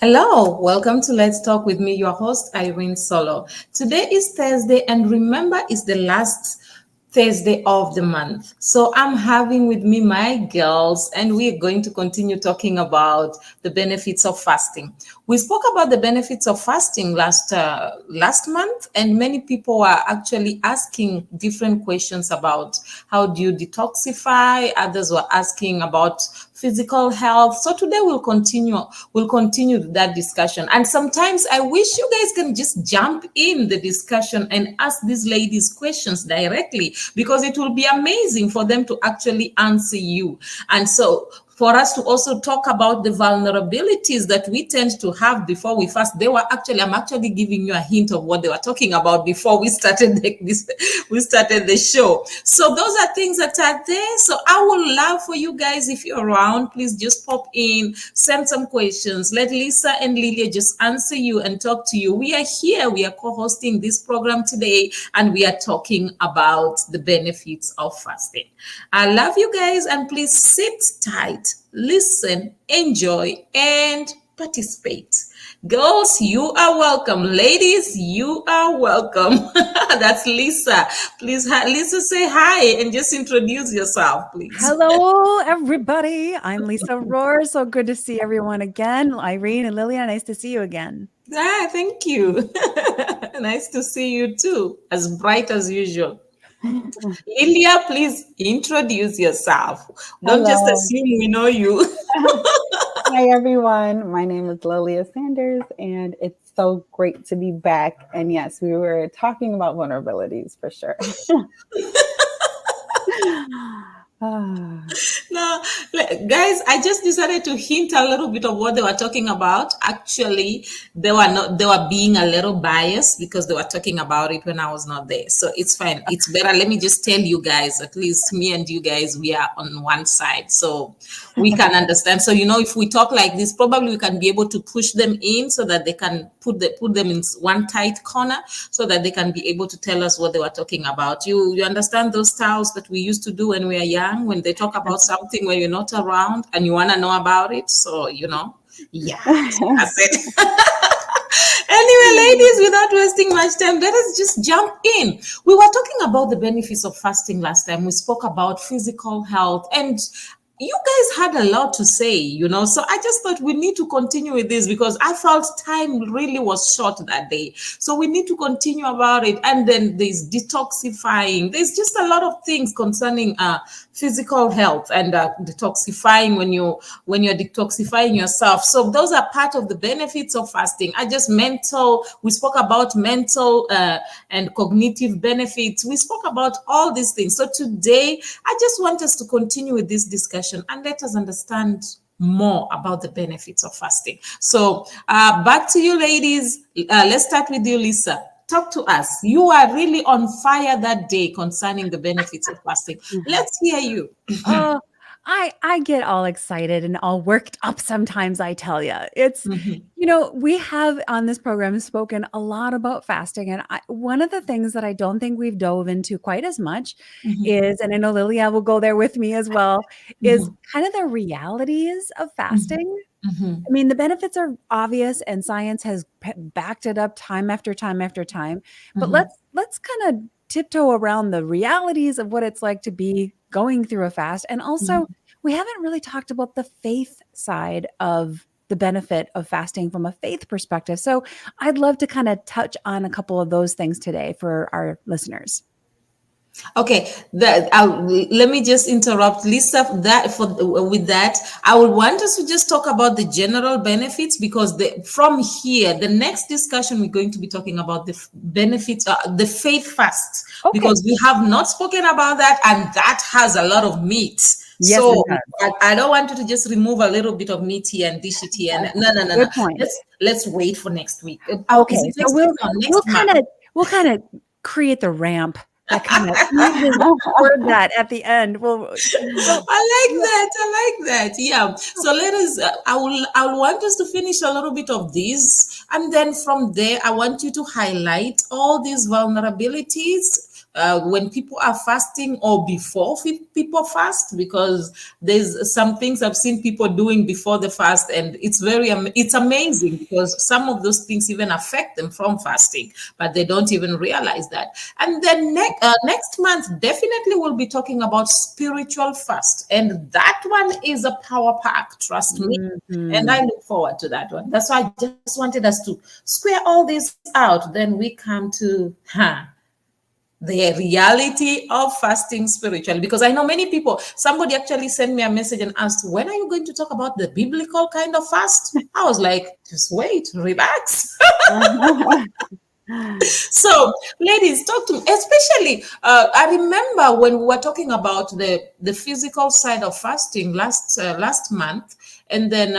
Hello, welcome to Let's Talk with me, your host, Irene Solo. Today is Thursday, and remember, it's the last Thursday of the month. So I'm having with me my girls, and we're going to continue talking about the benefits of fasting. We spoke about the benefits of fasting last month, and many people are actually asking different questions about how do you detoxify. Others were asking about physical health. So today we'll continue that discussion. And sometimes I wish you guys can just jump in the discussion and ask these ladies questions directly, because it will be amazing for them to actually answer you. And so for us to also talk about the vulnerabilities that we tend to have before we fast. I'm actually giving you a hint of what they were talking about before we started the show. So those are things that are there. So I would love for you guys, if you're around, please just pop in, send some questions. Let Lisa and Lilia just answer you and talk to you. We are here. We are co-hosting this program today, and we are talking about the benefits of fasting. I love you guys, and please sit tight, listen, enjoy, and participate. Girls, you are welcome. Ladies, you are welcome. That's Lisa. Please, Lisa, say hi and just introduce yourself, please. Hello, everybody. I'm Lisa Rohr. So good to see everyone again. Irene and Lilia, nice to see you again. Thank you. Nice to see you too, as bright as usual. Lilia, please introduce yourself. Don't just Hello. assume we know you. Hi, everyone. My name is Lilia Sanders, and it's so great to be back. And yes, we were talking about vulnerabilities for sure. No, guys, I just decided to hint a little bit of what they were talking about. Actually, they were being a little biased because they were talking about it when I was not there. So it's fine. It's better. Let me just tell you guys, at least me and you guys, we are on one side. So we can understand. So, if we talk like this, probably we can be able to push them in so that they can put them in one tight corner so that they can be able to tell us what they were talking about. You understand those styles that we used to do when we were young, when they talk about something when you're not around and you want to know about it. So, yeah, that's it. Anyway, ladies, without wasting much time, let us just jump in. We were talking about the benefits of fasting last time. We spoke about physical health, and you guys had a lot to say, so I just thought we need to continue with this because I felt time really was short that day. So we need to continue about it. And then there's detoxifying. There's just a lot of things concerning physical health and detoxifying when you're detoxifying yourself. So those are part of the benefits of fasting. We spoke about mental and cognitive benefits. We spoke about all these things. So today, I just want us to continue with this discussion and let us understand more about the benefits of fasting. So back to you, ladies. Let's start with you, Lisa. Talk to us. You are really on fire that day concerning the benefits of fasting. Let's hear you. Oh, I get all excited and all worked up sometimes, I tell you. It's, we have on this program spoken a lot about fasting. And one of the things that I don't think we've dove into quite as much is, and I know Lilia will go there with me as well, is kind of the realities of fasting. I mean, the benefits are obvious and science has backed it up time after time after time. But let's kind of tiptoe around the realities of what it's like to be going through a fast. And also, we haven't really talked about the faith side of the benefit of fasting from a faith perspective. So I'd love to kind of touch on a couple of those things today for our listeners. Okay, let me just interrupt, Lisa. With that, I would want us to just talk about the general benefits because from here, the next discussion we're going to be talking about the benefits, the faith fast, because we have not spoken about that, and that has a lot of meat. Yes, so I don't want you to just remove a little bit of meat here and dish it here. No. Good point. Let's wait for next week. Okay, so we'll kind of create the ramp. That kind of word that at the end. Well, I like that. Yeah. So let us. I will want us to finish a little bit of this, and then from there, I want you to highlight all these vulnerabilities when people are fasting or before people fast, because there's some things I've seen people doing before the fast, and it's amazing because some of those things even affect them from fasting, but they don't even realize that. And then next month, definitely we'll be talking about spiritual fast, and that one is a power pack, trust me. And I look forward to that one. That's why I just wanted us to square all this out. Then we come to the reality of fasting spiritually, because I know many people, somebody actually sent me a message and asked, when are you going to talk about the biblical kind of fast? I was like, just wait, relax. So ladies, talk to me, especially I remember when we were talking about the physical side of fasting last month, and then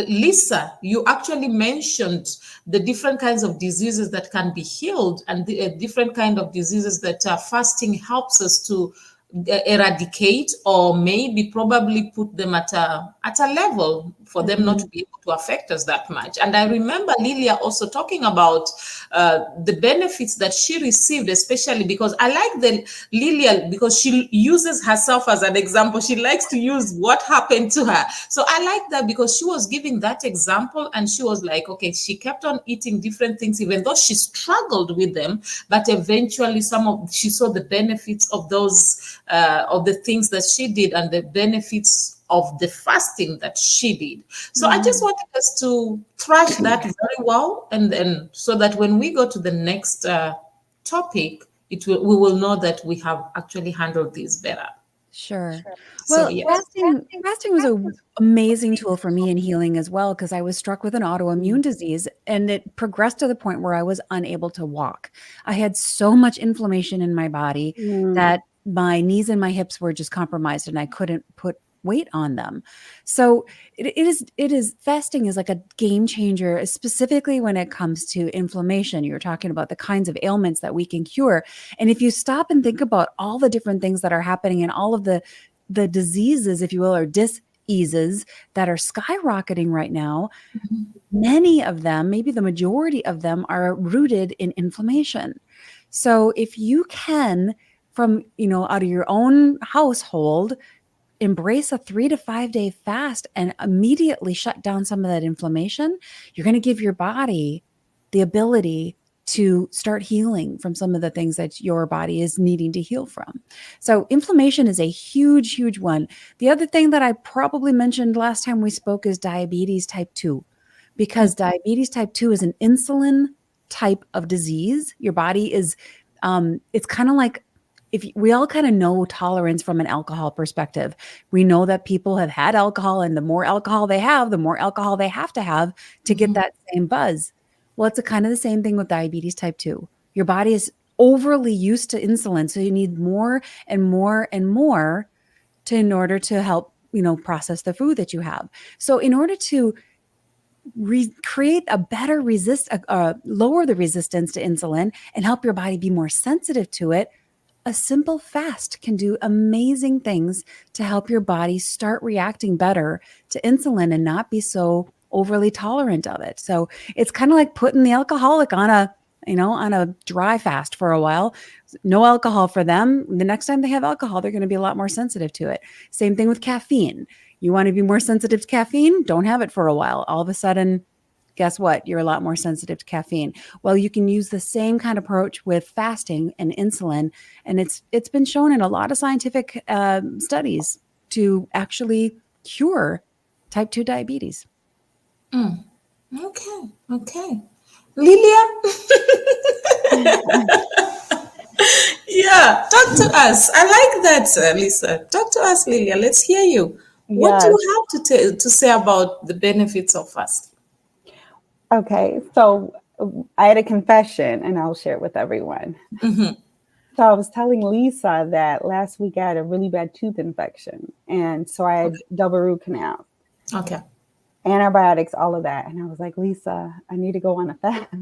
Lisa, you actually mentioned the different kinds of diseases that can be healed, and the different kind of diseases that fasting helps us to eradicate, or maybe probably put them at a level for them not to be able to affect us that much. And I remember Lilia also talking about the benefits that she received, especially because I like the Lilia, because she uses herself as an example. She likes to use what happened to her. So I like that because she was giving that example, and she was like, okay, she kept on eating different things, even though she struggled with them, but eventually she saw the benefits of those of the things that she did, and the benefits of the fasting that she did. So I just wanted us to thrash that very well, and then so that when we go to the next topic, we will know that we have actually handled this better. Sure. So Well, yes. fasting was an amazing tool for me in healing as well, because I was struck with an autoimmune disease, and it progressed to the point where I was unable to walk. I had so much inflammation in my body that my knees and my hips were just compromised, and I couldn't put weight on them. So it is fasting is like a game changer, specifically when it comes to inflammation. You're talking about the kinds of ailments that we can cure. And if you stop and think about all the different things that are happening, and all of the diseases, if you will, or diseases that are skyrocketing right now, many of them, maybe the majority of them, are rooted in inflammation. So if you can, from out of your own household, embrace a 3 to 5 day fast and immediately shut down some of that inflammation, you're going to give your body the ability to start healing from some of the things that your body is needing to heal from. So inflammation is a huge, huge one. The other thing that I probably mentioned last time we spoke is diabetes type 2, because diabetes type 2 is an insulin type of disease. Your body is, it's kind of like, if we all kind of know tolerance from an alcohol perspective. We know that people have had alcohol, and the more alcohol they have, the more alcohol they have to get that same buzz. Well, it's kind of the same thing with diabetes type 2. Your body is overly used to insulin, so you need more and more and more in order to help, process the food that you have. So in order to create a better lower the resistance to insulin and help your body be more sensitive to it, a simple fast can do amazing things to help your body start reacting better to insulin and not be so overly tolerant of it. So it's kind of like putting the alcoholic on a dry fast for a while. No alcohol for them. The next time they have alcohol, they're going to be a lot more sensitive to it. Same thing with caffeine. You want to be more sensitive to caffeine? Don't have it for a while. All of a sudden, guess what? You're a lot more sensitive to caffeine. Well, you can use the same kind of approach with fasting and insulin. And it's been shown in a lot of scientific studies to actually cure type 2 diabetes. Okay. Lilia? Yeah, talk to us. I like that, Lisa. Talk to us, Lilia. Let's hear you. What do you have to say about the benefits of fasting? Okay, so I had a confession, and I'll share it with everyone. So I was telling Lisa that last week I had a really bad tooth infection, and so I had double root canal. Okay. Antibiotics, all of that. And I was like, Lisa, I need to go on a fast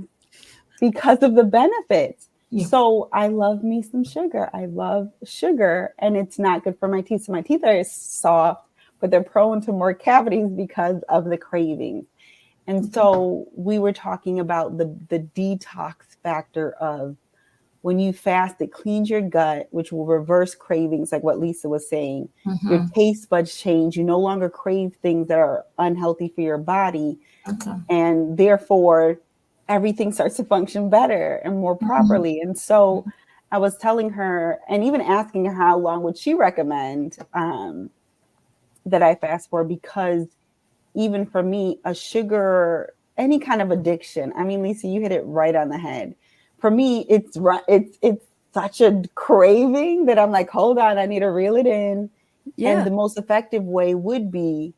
because of the benefits. Yeah. So I love me some sugar. I love sugar, and it's not good for my teeth. So my teeth are soft, but they're prone to more cavities because of the cravings. And so we were talking about the detox factor of when you fast, it cleans your gut, which will reverse cravings, like what Lisa was saying. Your taste buds change. You no longer crave things that are unhealthy for your body. And therefore, everything starts to function better and more properly. And so I was telling her, and even asking her how long would she recommend that I fast for, because even for me, a sugar, any kind of addiction, I mean, Lisa, you hit it right on the head. For me, it's such a craving that I'm like, hold on, I need to reel it in. And the most effective way would be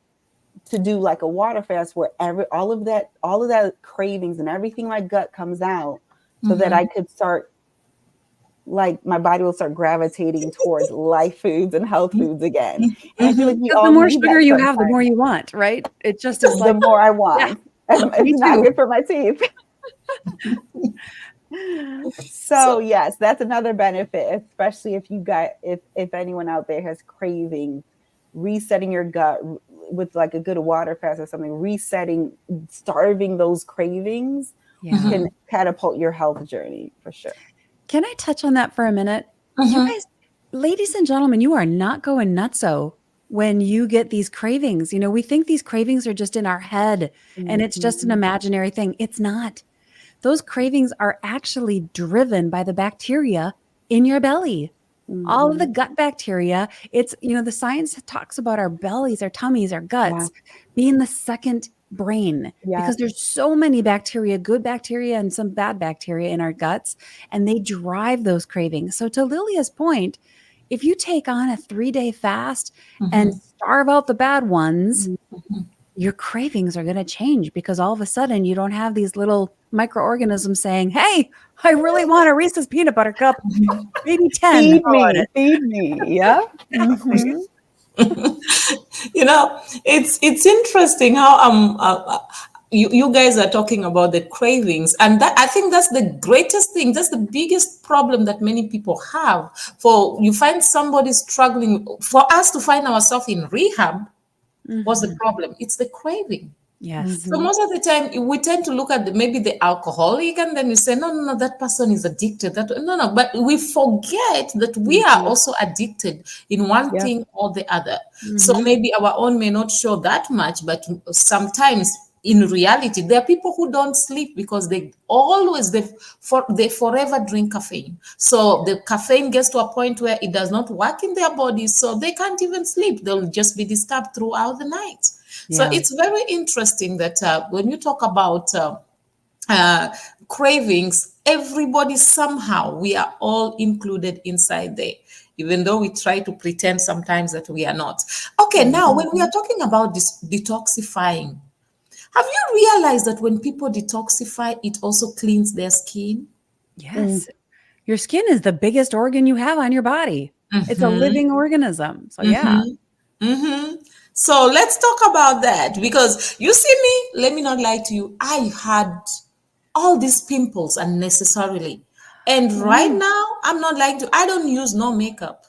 to do like a water fast where all of that cravings and everything my gut comes out, so that I could start, like, my body will start gravitating towards life foods and health foods again. And I feel like we all the more need sugar that you have, the sometimes. more you want, right? It just is The like more I want. And me it's not too. good for my teeth. So yes, that's another benefit, especially if anyone out there has cravings, resetting your gut with like a good water fast or something, starving those cravings can catapult your health journey for sure. Can I touch on that for a minute? You guys, ladies and gentlemen, you are not going nutso when you get these cravings. You know, we think these cravings are just in our head and it's just an imaginary thing. It's not. Those cravings are actually driven by the bacteria in your belly. All of the gut bacteria. It's, you know, the science talks about our bellies, our tummies, our guts being the second brain, because there's so many bacteria, good bacteria and some bad bacteria in our guts, and they drive those cravings. So to Lilia's point, if you take on a 3-day fast and starve out the bad ones, your cravings are going to change, because all of a sudden you don't have these little microorganisms saying, hey, I really want a Reese's peanut butter cup, maybe 10. Feed me. Yeah. You know, it's interesting how you guys are talking about the cravings, and that, I think that's the greatest thing. That's the biggest problem that many people have. You find somebody struggling. For us to find ourselves in rehab, what's the problem? It's the craving. Yes. So most of the time we tend to look at maybe the alcoholic, and then we say, no, that person is addicted. No, but we forget that we are also addicted in one thing or the other. So maybe our own may not show that much, but sometimes in reality, there are people who don't sleep because they forever drink caffeine. So the caffeine gets to a point where it does not work in their bodies, so they can't even sleep. They'll just be disturbed throughout the night. So it's very interesting that when you talk about cravings, everybody somehow, we are all included inside there, even though we try to pretend sometimes that we are not. Okay, now when we are talking about this detoxifying, have you realized that when people detoxify, it also cleans their skin? Yes. Your skin is the biggest organ you have on your body. It's a living organism. So So let's talk about that, because you see me, let me not lie to you, I had all these pimples unnecessarily. And right now, I'm not lying to you, I don't use no makeup.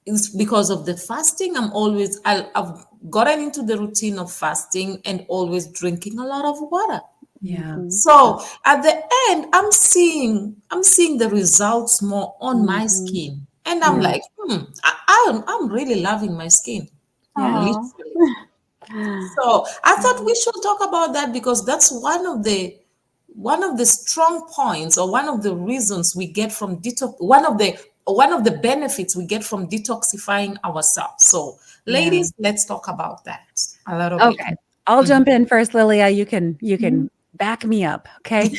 It's because of the fasting. I've gotten into the routine of fasting and always drinking a lot of water. So at the end, I'm seeing the results more on my skin. And I'm like, I'm really loving my skin. Literally. So I thought we should talk about that, because that's one of the strong points, or one of the reasons we get from detox, one of the benefits we get from detoxifying ourselves. So ladies, let's talk about that a little bit. Okay. I'll jump in first, Lilia. You can back me up. Okay.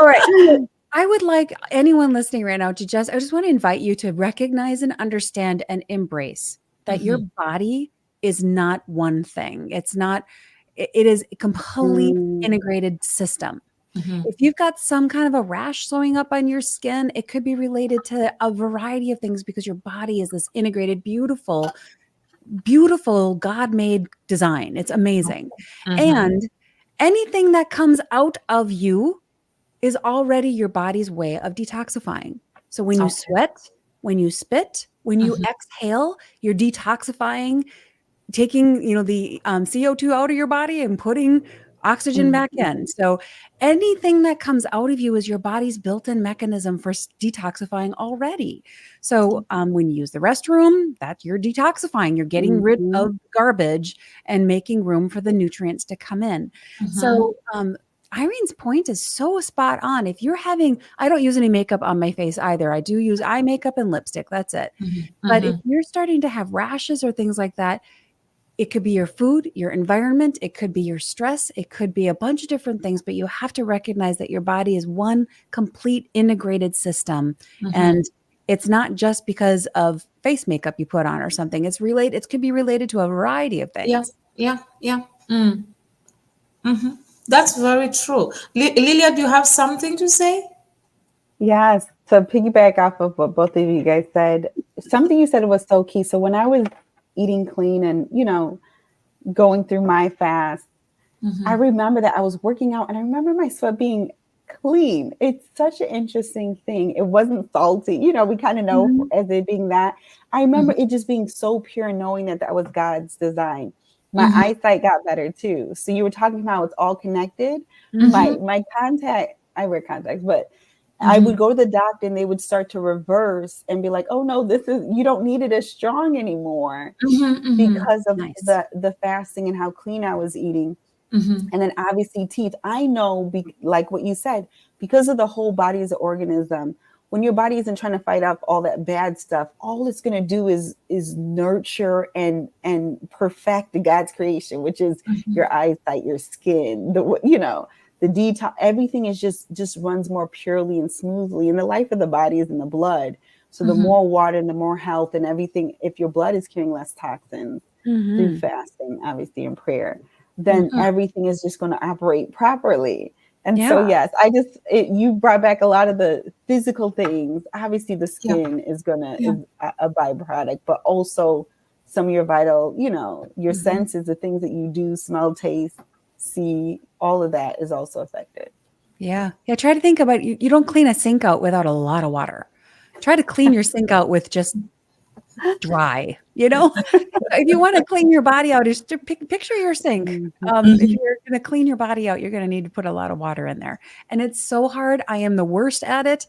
All right. I would like anyone listening right now I just want to invite you to recognize and understand and embrace that your body is not one thing. It is a complete integrated system. If you've got some kind of a rash showing up on your skin, it could be related to a variety of things, because your body is this integrated, beautiful God-made design. It's amazing. And anything that comes out of you is already your body's way of detoxifying. So when you sweat, when you spit, when you exhale, you're detoxifying, taking, the CO2 out of your body and putting oxygen back in. So anything that comes out of you is your body's built-in mechanism for detoxifying already. So when you use the restroom, that you're detoxifying. You're getting rid of garbage and making room for the nutrients to come in. So Irene's point is so spot on. If you're having, I don't use any makeup on my face either. I do use eye makeup and lipstick. That's it. But if you're starting to have rashes or things like that, it could be your food, your environment, it could be your stress, it could be a bunch of different things, but you have to recognize that your body is one complete integrated system. And it's not just because of face makeup you put on or something. It's related, it could be related to a variety of things. Yeah. That's very true. Lilia, do you have something to say? Yes. To piggyback off of what both of you guys said, something you said was so key. So when I was eating clean and, you know, going through my fast, I remember that I was working out and I remember my sweat being clean. It's such an interesting thing. It wasn't salty. You know, we kind of know as it being that. I remember it just being so pure, knowing that that was God's design. My eyesight got better too. So you were talking about it's all connected. My contact, I wear contacts, but I would go to the doctor and they would start to reverse and be like, oh no, this is, you don't need it as strong anymore because of the fasting and how clean I was eating. And then obviously teeth. I know, like what you said, because of the whole body as an organism, when your body isn't trying to fight off all that bad stuff, all it's going to do is nurture and perfect God's creation, which is your eyesight, your skin, the detox, everything is just runs more purely and smoothly. And the life of the body is in the blood. So the more water and the more health and everything, if your blood is carrying less toxins through fasting, obviously in prayer, then everything is just going to operate properly. And so, yes, you brought back a lot of the physical things. Obviously the skin is a byproduct, but also some of your vital, your senses, the things that you do, smell, taste, see, all of that is also affected. Yeah. Try to think about, you don't clean a sink out without a lot of water. Try to clean your sink out with just dry, if you want to clean your body out, just picture your sink. If you're going to clean your body out, you're going to need to put a lot of water in there. And it's so hard. I am the worst at it.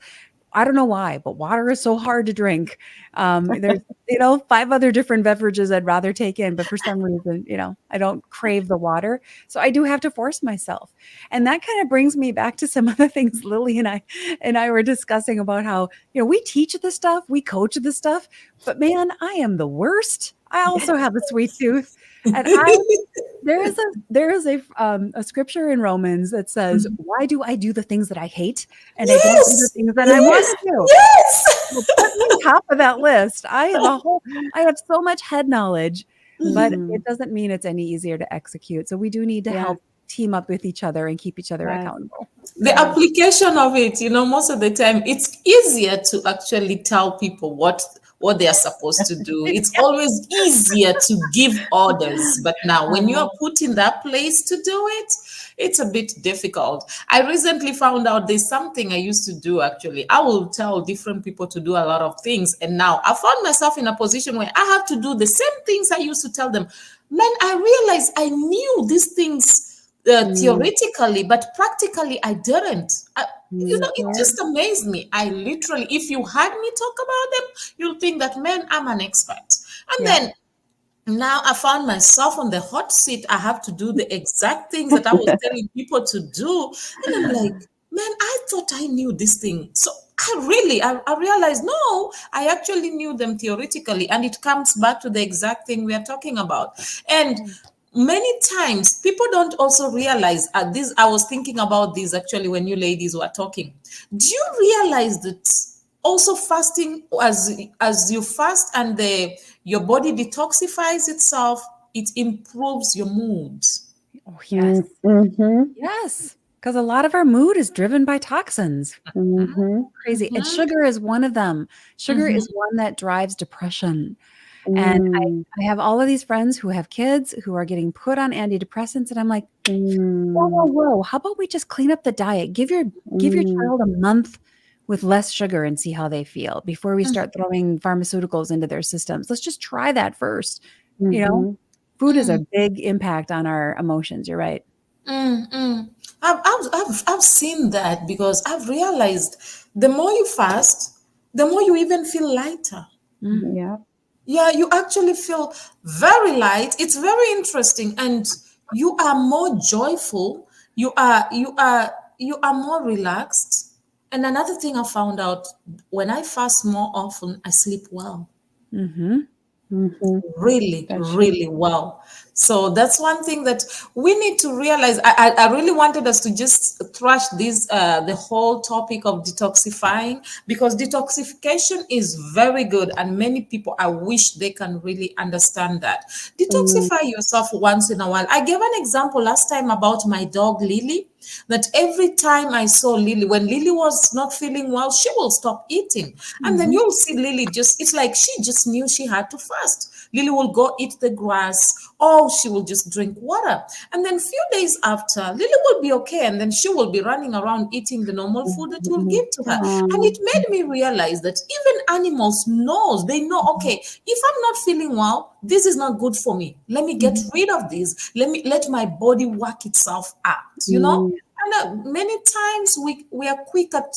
I don't know why, but water is so hard to drink. There's, 5 other different beverages I'd rather take in, but for some reason, I don't crave the water. So I do have to force myself. And that kind of brings me back to some other things Lily and I were discussing about how, we teach this stuff, we coach this stuff, but man, I am the worst. I also have a sweet tooth. And there is a scripture in Romans that says, why do I do the things that I hate? And I don't do the things that I want to do. Yes. Well, put me on top of that list. I have so much head knowledge, but it doesn't mean it's any easier to execute. So we do need to help team up with each other and keep each other accountable. The application of it, most of the time, it's easier to actually tell people what they are supposed to do. It's always easier to give orders. But now when you're put in that place to do it, it's a bit difficult. I recently found out there's something I used to do, actually. I will tell different people to do a lot of things. And now I found myself in a position where I have to do the same things I used to tell them. Man, I realized I knew these things theoretically, but practically I didn't. It just amazed me. I literally, if you had me talk about them, you'll think that, man, I'm an expert. And then now I found myself on the hot seat. I have to do the exact things that I was telling people to do. And I'm like, man, I thought I knew this thing. So I realized, no, I actually knew them theoretically. And it comes back to the exact thing we are talking about. And many times people don't also realize this. I was thinking about this actually when you ladies were talking. Do you realize that also fasting, as you fast and your body detoxifies itself, it improves your mood? Oh, yes. Yes. Because a lot of our mood is driven by toxins. Crazy. And sugar is one of them. Sugar is one that drives depression. And I have all of these friends who have kids who are getting put on antidepressants. And I'm like, whoa. How about we just clean up the diet? Give your child a month with less sugar and see how they feel before we start throwing pharmaceuticals into their systems. Let's just try that first. Food is a big impact on our emotions. You're right. Mm. I've seen that because I've realized the more you fast, the more you even feel lighter. Mm. Yeah. Yeah, you actually feel very light. It's very interesting, and you are more joyful. You are more relaxed. And another thing I found out, when I fast more often, I sleep well, Mm-hmm. Mm-hmm. really, That's true. really well. So that's one thing that we need to realize. I really wanted us to just thrash this the whole topic of detoxifying, because detoxification is very good, and many people, I wish they can really understand that. Mm-hmm. Detoxify yourself once in a while. I gave an example last time about my dog Lily, that every time I saw Lily, when Lily was not feeling well, she will stop eating. And then Mm-hmm. you'll see Lily just, it's like she just knew she had to fast. Lily will go eat the grass, or she will just drink water. And then few days after, Lily will be okay. And then she will be running around eating the normal food that you'll give to her. And it made me realize that even animals knows, they know, okay, if I'm not feeling well, this is not good for me. Let me get rid of this. Let my body work itself out. Mm-hmm. And many times we are quick at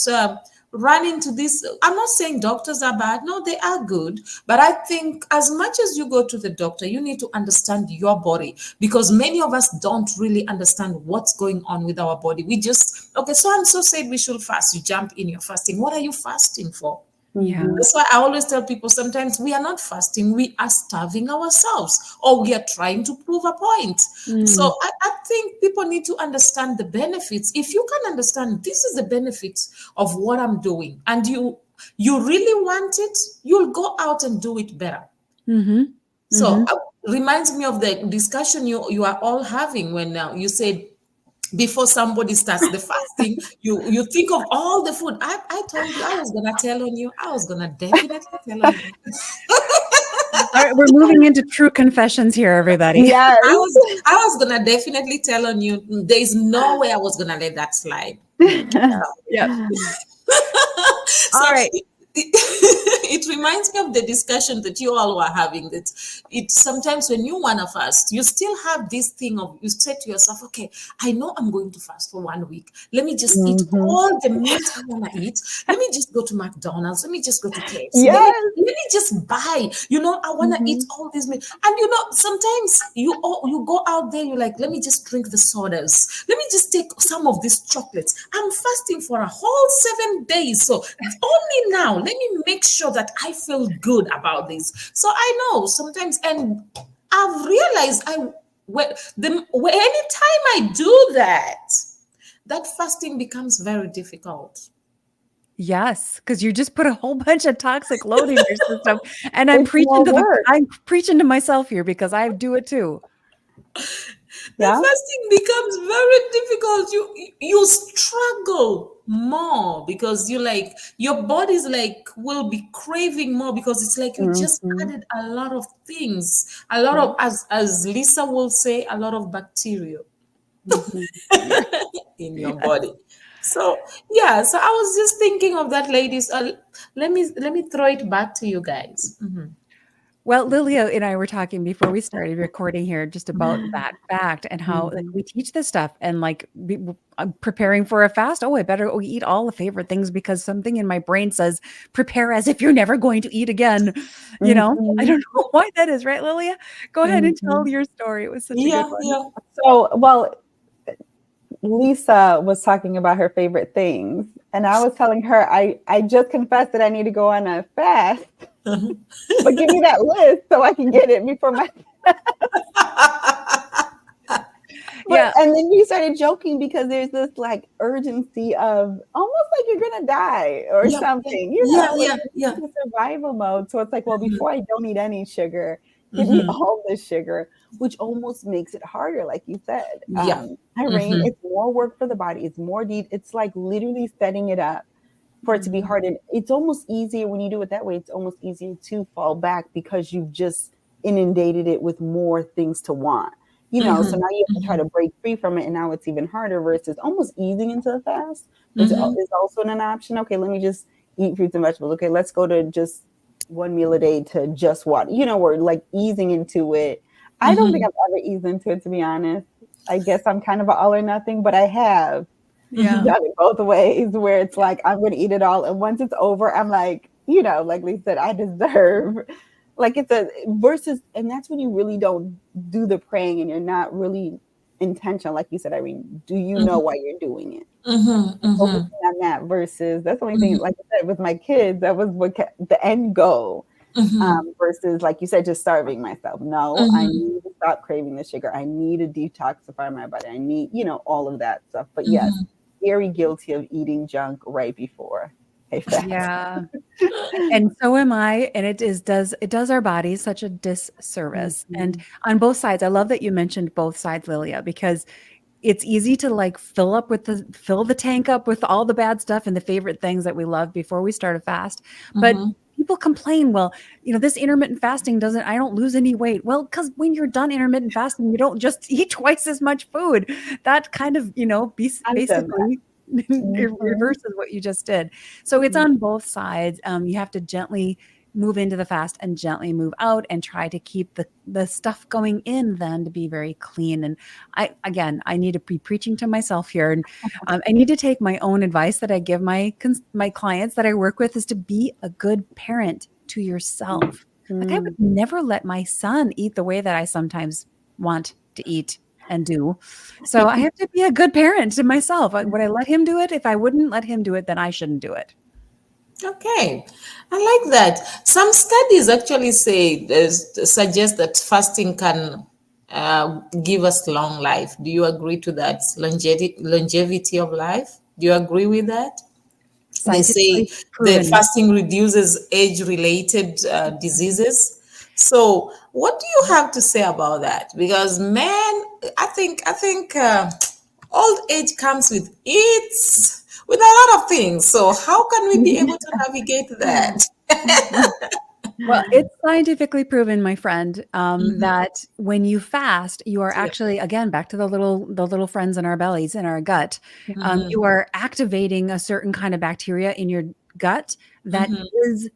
running to this. I'm not saying doctors are bad. No, they are good. But I think as much as you go to the doctor, you need to understand your body, because many of us don't really understand what's going on with our body. We just, okay, so and so said we should fast. You jump in, you're fasting. What are you fasting for? Yeah. Mm-hmm. That's why I always tell people, sometimes we are not fasting, we are starving ourselves, or we are trying to prove a point. So Mm. I think people need to understand the benefits. If you can understand this is the benefits of what I'm doing, and you really want it, you'll go out and do it better. Mm-hmm. Mm-hmm. So reminds me of the discussion you are all having when you said, before somebody starts the fasting, you think of all the food. I told you I was gonna tell on you. I was gonna definitely tell on you. All right, we're moving into true confessions here, everybody. Yes. I was gonna definitely tell on you. There is no way I was gonna let that slide. Yep. So All right. it reminds me of the discussion that you all were having, that it sometimes when you want to fast, you still have this thing of, you say to yourself, okay, I know I'm going to fast for 1 week, let me just eat Mm-hmm. all the meat I want to eat. Let me just go to McDonald's, let me just go to KFC, Yes. let me just buy, I want to eat Mm-hmm. all these meat. And sometimes you go out there, you're like, let me just drink the sodas, let me just take some of these chocolates. I'm fasting for a whole 7 days, so only now let me make sure that I feel good about this. So I know sometimes, and I've realized anytime I do that, that fasting becomes very difficult. Yes, because you just put a whole bunch of toxic load in your system. And I'm It's more preaching to work. I'm preaching to myself here because I do it too. The Yeah. fasting becomes very difficult. You struggle more, because you like, your body's like, will be craving more, because it's like you just Mm-hmm. added a lot of things, a lot Yeah. of, as Lisa will say, a lot of bacteria Mm-hmm. Yeah. in your body. So yeah, so I was just thinking of that, ladies. Let me throw it back to you guys. Well, Lilia and I were talking before we started recording here just about that fact and how like Mm-hmm. we teach this stuff and like I'm preparing for a fast. Oh, I better eat all the favorite things because something in my brain says prepare as if you're never going to eat again. I Mm-hmm. don't know why that is, right, Lilia? Go ahead and Mm-hmm. tell your story. It was such a good Yeah, one. yeah. So, well, Lisa was talking about her favorite things, and I was telling her I just confessed that I need to go on a fast, but give me that list so I can get it before my. But Yeah. and then you started joking because there's this like urgency of almost like you're gonna die or Yeah, yeah, something, yeah, like yeah, yeah. the survival mode. So it's like, well, before I don't eat any sugar, give me Mm-hmm. all the sugar, which almost makes it harder, like you said. Yeah. Irene, Mm-hmm. it's more work for the body. It's more deep. It's like literally setting it up for it to be Mm-hmm. hard. And it's almost easier when you do it that way. It's almost easier to fall back because you've just inundated it with more things to want. So Mm-hmm. now you have to try Mm-hmm. to break free from it, and now it's even harder. Versus almost easing into the fast, which Mm-hmm. is also an option. Okay, let me just eat fruits and vegetables. Okay, let's go to just one meal a day to just water. We're like easing into it. I don't think Mm-hmm. I've ever eased into it, to be honest. I guess I'm kind of an all or nothing, but I have Yeah. done it both ways where it's like, I'm going to eat it all. And once it's over, I'm like, like Lee said, I deserve, like it's a versus, and that's when you really don't do the praying and you're not really intentional. Like you said, Irene, do you know why you're doing it? Focusing on that versus, that's the only thing, like I said, with my kids, that was what the end goal. Versus, like you said, just starving myself. No, I need to stop craving the sugar. I need to detoxify my body. I need, all of that stuff. But yes, very guilty of eating junk right before a fast. Yeah. And so am I. And it does our bodies such a disservice. And on both sides, I love that you mentioned both sides, Lilia, because it's easy to like fill the tank up with all the bad stuff and the favorite things that we love before we start a fast. But people complain, well, this intermittent fasting I don't lose any weight. Well, because when you're done intermittent fasting, you don't just eat twice as much food. That kind of, basically it reverses what you just did. So it's on both sides. You have to gently move into the fast and gently move out and try to keep the stuff going in then to be very clean. And I need to be preaching to myself here. And I need to take my own advice that I give my clients that I work with is to be a good parent to yourself. Like I would never let my son eat the way that I sometimes want to eat and do. So I have to be a good parent to myself. Would I let him do it? If I wouldn't let him do it, then I shouldn't do it. Okay, I like that. Some studies actually suggest that fasting can give us long life. Do you agree to that? Longevity of life. Do you agree with that? They say that fasting reduces age-related diseases. So, what do you have to say about that? Because, man, I think old age comes with with a lot of things. So, how can we be able to navigate that? Well, it's scientifically proven, my friend, that when you fast, you are actually, again, back to the little friends in our bellies, in our gut, you are activating a certain kind of bacteria in your gut that is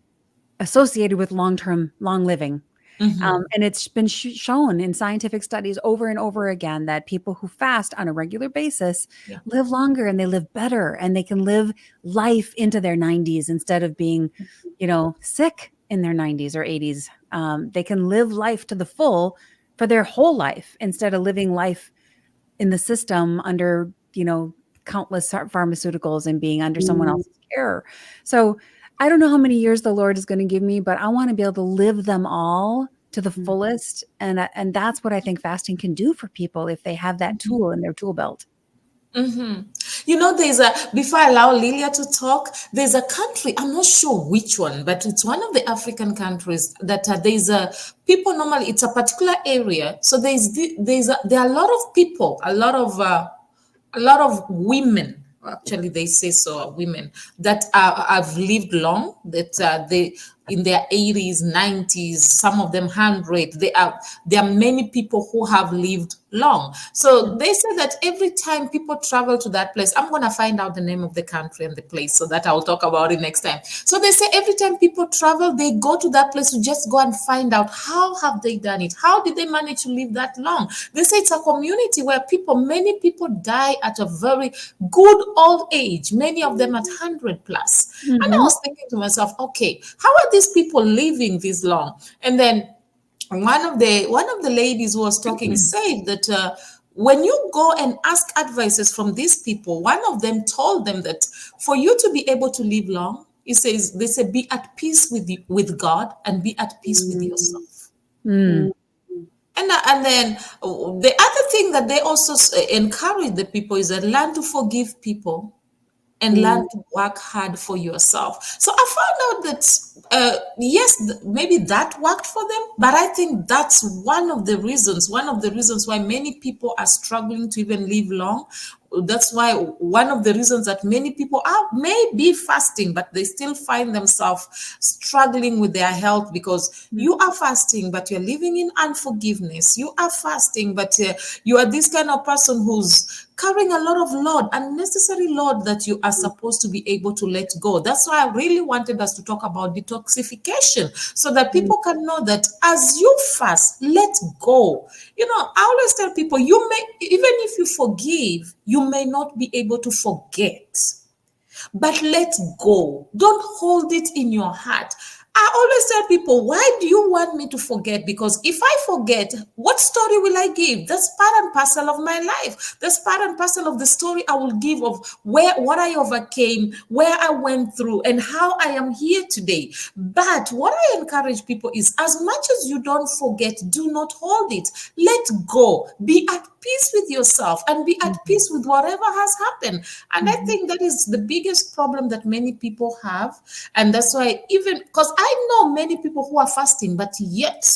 associated with long living. And it's been shown in scientific studies over and over again that people who fast on a regular basis live longer and they live better and they can live life into their 90s instead of being, sick in their 90s or 80s. They can live life to the full for their whole life instead of living life in the system under, countless pharmaceuticals and being under someone else's care. So I don't know how many years the Lord is going to give me, but I want to be able to live them all to the fullest. And that's what I think fasting can do for people if they have that tool in their tool belt. Before I allow Lilia to talk, there's a country, I'm not sure which one, but it's one of the African countries that people normally, it's a particular area. So there are a lot of people, a lot of women, actually they say so, women that have lived long, that they in their 80s, 90s, some of them 100. There are many people who have lived long. So they say that every time people travel to that place, I'm going to find out the name of the country and the place so that I'll talk about it next time. So they say every time people travel, they go to that place to just go and find out how have they done it? How did they manage to live that long? They say it's a community where many people die at a very good old age, many of them at 100 plus. And I was thinking to myself, okay, how are these people living this long? And then one of the ladies who was talking said that when you go and ask advices from these people, one of them told them that for you to be able to live long, they say be at peace with God and be at peace with yourself. And then the other thing that they also encourage the people is that learn to forgive people and learn to work hard for yourself. So I found out that, yes, maybe that worked for them, but I think that's one of the reasons why many people are struggling to even live long. That's why one of the reasons that many people may be fasting, but they still find themselves struggling with their health because you are fasting, but you're living in unforgiveness. You are fasting, but you are this kind of person who's carrying a lot of load, unnecessary load that you are supposed to be able to let go. That's why I really wanted us to talk about detoxification, so that people can know that as you fast, let go. I always tell people, you may, even if you forgive, you may not be able to forget. But let go. Don't hold it in your heart. I always tell people, why do you want me to forget? Because if I forget, what story will I give? That's part and parcel of my life. That's part and parcel of the story I will give of what I overcame, where I went through, and how I am here today. But what I encourage people is, as much as you don't forget, do not hold it. Let go. Be at peace with yourself and be at peace with whatever has happened. And I think that is the biggest problem that many people have. And that's why, even because I know many people who are fasting, but yet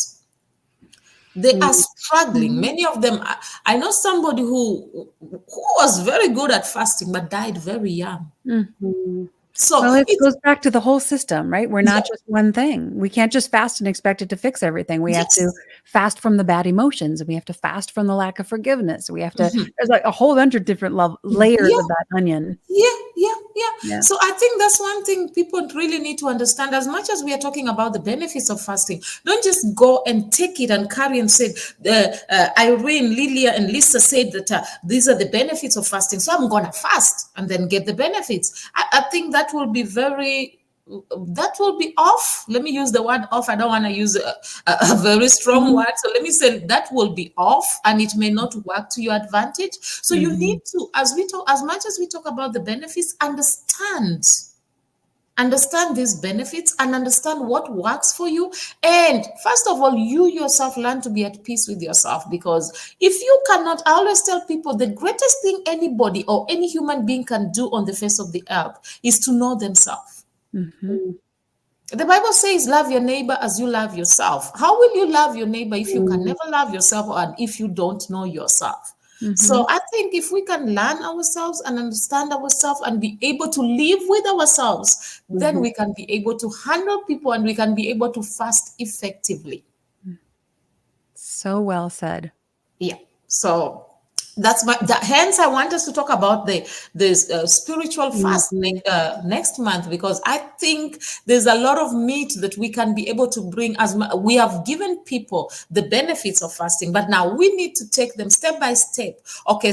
they are struggling. Many of them, I know somebody who was very good at fasting, but died very young. So well, it goes back to the whole system, right? We're not just one thing. We can't just fast and expect it to fix everything. We have to fast from the bad emotions. We have to fast from the lack of forgiveness. We have to, there's like a whole bunch of different layers of that onion. Yeah. So I think that's one thing people really need to understand. As much as we are talking about the benefits of fasting, don't just go and take it and carry and say, Irene, Lilia, and Lisa said that these are the benefits of fasting, so I'm going to fast and then get the benefits. I think that will be off. Let me use the word off. I don't want to use a very strong word. So let me say that will be off, and it may not work to your advantage. So you need to, as much as we talk about the benefits, understand these benefits and understand what works for you. And first of all, you yourself learn to be at peace with yourself, because if you cannot, I always tell people, the greatest thing anybody or any human being can do on the face of the earth is to know themselves. The Bible says, love your neighbor as you love yourself. How will you love your neighbor if you can never love yourself, and if you don't know yourself? So I think if we can learn ourselves and understand ourselves and be able to live with ourselves, then we can be able to handle people and we can be able to fast effectively. So well said. Yeah. So that's hence I want us to talk about the spiritual fast next month, because I think there's a lot of meat that we can be able to bring. We have given people the benefits of fasting, but now we need to take them step by step. Okay,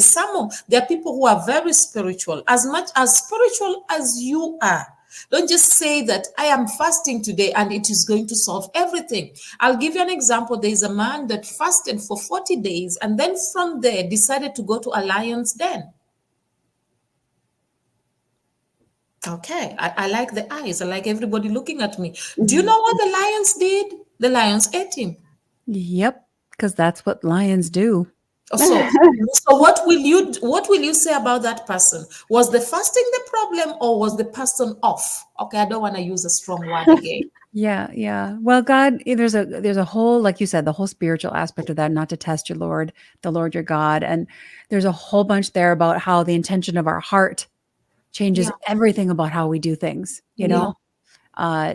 there are people who are very spiritual, as much as spiritual as you are. Don't just say that I am fasting today and it is going to solve everything. I'll give you an example. There is a man that fasted for 40 days and then from there decided to go to a lion's den. Okay, I like the eyes. I like everybody looking at me. Do you know what the lions did? The lions ate him. Yep, because that's what lions do. So what will you say about that person? Was the fasting the problem, or was the person off? Okay, I don't want to use a strong word again. Yeah. Well, God, there's a whole, like you said, the whole spiritual aspect of that, not to test your Lord, the Lord your God. And there's a whole bunch there about how the intention of our heart changes everything about how we do things, you know?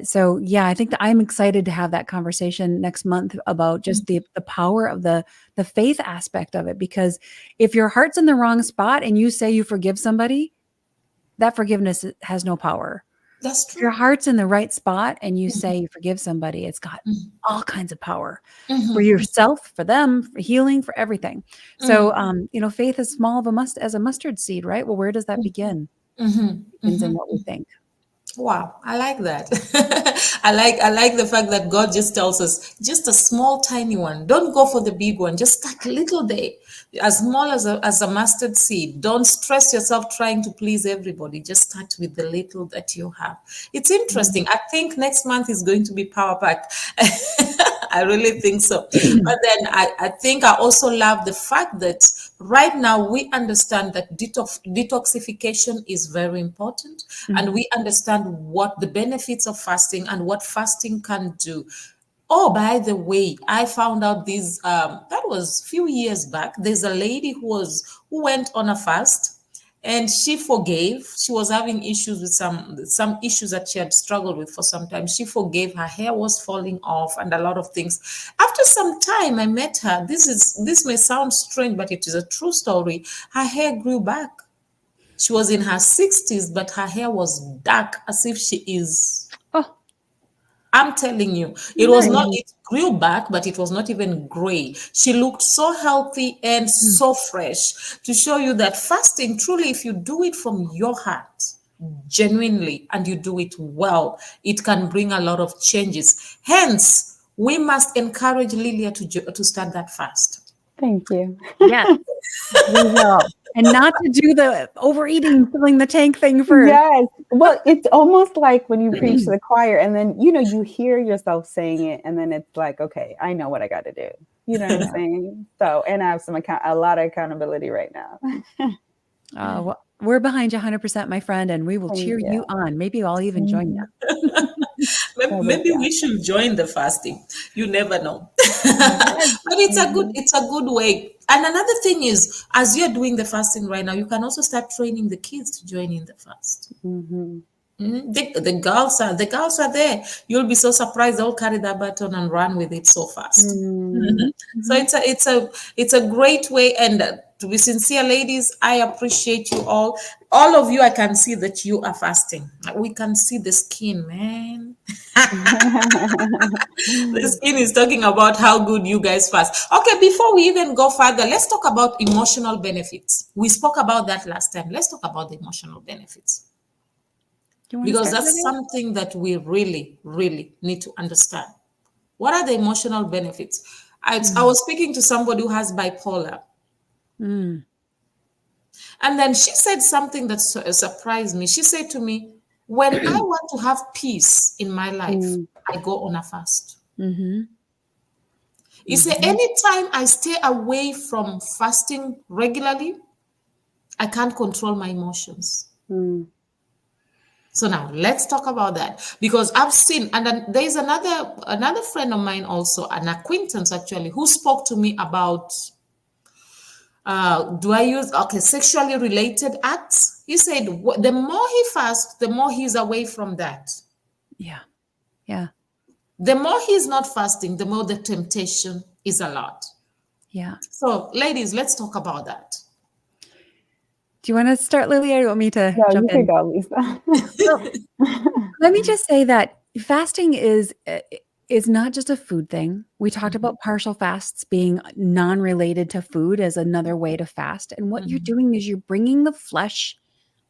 So yeah, I think that I'm excited to have that conversation next month about just the power of the faith aspect of it. Because if your heart's in the wrong spot and you say you forgive somebody, that forgiveness has no power. That's true. If your heart's in the right spot and you say you forgive somebody, it's got all kinds of power for yourself, for them, for healing, for everything. So, faith is small as a mustard seed, right? Well, where does that begin? It begins in what we think. Wow, I like that. I like the fact that God just tells us just a small, tiny one. Don't go for the big one. Just start little day, as small as a mustard seed. Don't stress yourself trying to please everybody. Just start with the little that you have. It's interesting. I think next month is going to be power pack. I really think so. But then I think I also love the fact that right now we understand that detoxification is very important, and we understand what the benefits of fasting and what fasting can do. Oh, by the way, I found out this, that was a few years back. There's a lady who went on a fast, and she forgave. She was having issues with some issues that she had struggled with for some time. She forgave. Her hair was falling off and a lot of things. After some time, I met her. This may sound strange, but it is a true story. Her hair grew back. She was in her 60s, but her hair was dark as if she is. Oh, I'm telling you, it was not, it grew back, but it was not even gray. She looked so healthy and so fresh, to show you that fasting, truly, if you do it from your heart, genuinely, and you do it well, it can bring a lot of changes. Hence, we must encourage Lilia to start that fast. Thank you. yes, we will. And not to do the overeating, filling the tank thing first. Yes. Well, it's almost like when you preach to the choir and then, you hear yourself saying it and then it's like, okay, I know what I got to do. You know what I'm saying? So, and I have a lot of accountability right now. Well, we're behind you 100%, my friend, and we will cheer you on. Maybe I'll even join you. Maybe we should join the fasting. You never know. But it's a good way. And another thing is, as you're doing the fasting right now, you can also start training the kids to join in the fast. The girls are there. You'll be so surprised. They'll carry that baton and run with it so fast. So it's a great way. And to be sincere, ladies, I appreciate you all. All of you, I can see that you are fasting. We can see the skin, man. The skin is talking about how good you guys fast. Okay, before we even go further, let's talk about emotional benefits. We spoke about that last time. Let's talk about the emotional benefits. Because that's something that we really, really need to understand. What are the emotional benefits? I was speaking to somebody who has bipolar. And then she said something that surprised me. She said to me, when I want to have peace in my life, I go on a fast. You say, anytime I stay away from fasting regularly, I can't control my emotions. So now let's talk about that, because I've seen, and then there's another friend of mine also, an acquaintance actually, who spoke to me about sexually related acts. He said the more he fasts, the more he's away from that. Yeah. The more he's not fasting, the more the temptation is a lot. Yeah. So ladies, let's talk about that. Do you want to start, Lilia, or do you want me to jump in? You can go, Lisa. Let me just say that fasting is not just a food thing. We talked about partial fasts being non-related to food as another way to fast. And what you're doing is you're bringing the flesh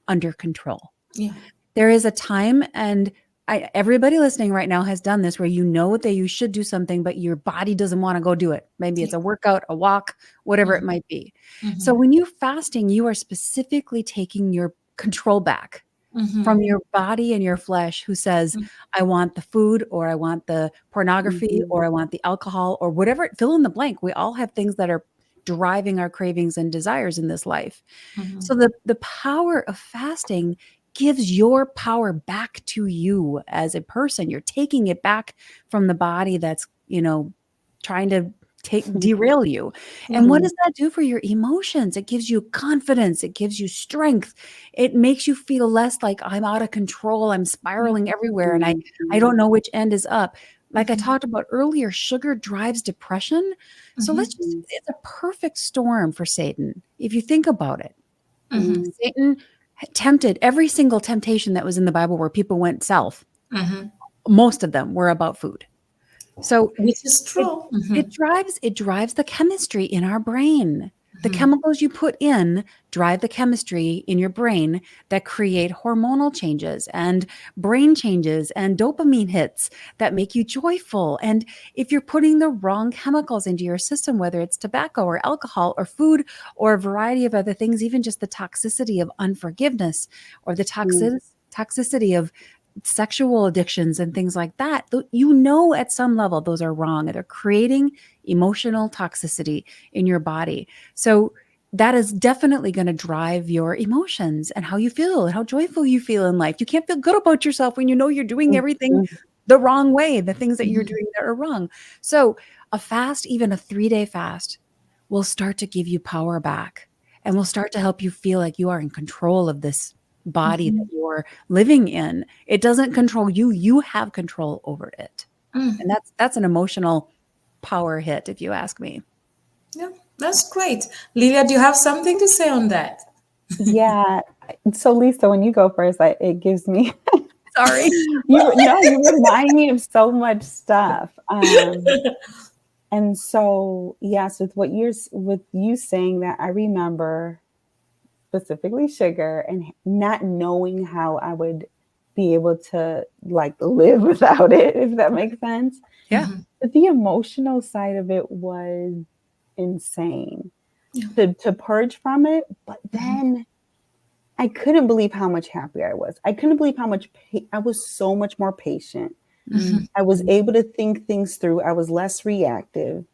under control. Yeah. There is a time, and everybody listening right now has done this, where you know that you should do something, but your body doesn't want to go do it. Maybe it's a workout, a walk, whatever it might be. So when you're fasting, you are specifically taking your control back from your body and your flesh, who says, I want the food, or I want the pornography, or I want the alcohol, or whatever, fill in the blank. We all have things that are driving our cravings and desires in this life. So the power of fasting gives your power back to you as a person. You're taking it back from the body that's, trying to derail you. And what does that do for your emotions? It gives you confidence. It gives you strength. It makes you feel less like I'm out of control. I'm spiraling everywhere and I don't know which end is up. Like I talked about earlier, sugar drives depression. So it's a perfect storm for Satan. If you think about it, Satan tempted every single temptation that was in the Bible where people went south. Most of them were about food. So which is true. It drives the chemistry in our brain. The chemicals you put in drive the chemistry in your brain that create hormonal changes and brain changes and dopamine hits that make you joyful. And if you're putting the wrong chemicals into your system, whether it's tobacco or alcohol or food or a variety of other things, even just the toxicity of unforgiveness or the toxicity of sexual addictions and things like that, at some level those are wrong. They're creating emotional toxicity in your body. So that is definitely going to drive your emotions and how you feel and how joyful you feel in life. You can't feel good about yourself when you know you're doing everything the wrong way, the things that you're doing that are wrong. So a fast, even a 3-day fast, will start to give you power back. and will start to help you feel like you are in control of this body that you're living in. It doesn't control you. You have control over it. And that's an emotional power hit, if you ask me. Yeah, that's great. Lilia, do you have something to say on that? Yeah. So Lisa, when you go first, it gives me Sorry. you remind me of so much stuff. And so yes, with you saying that, I remember specifically sugar and not knowing how I would be able to like live without it, if that makes sense. Yeah. But the emotional side of it was insane to purge from it. But then I couldn't believe how much happier I was. I couldn't believe how much I was so much more patient. I was able to think things through. I was less reactive.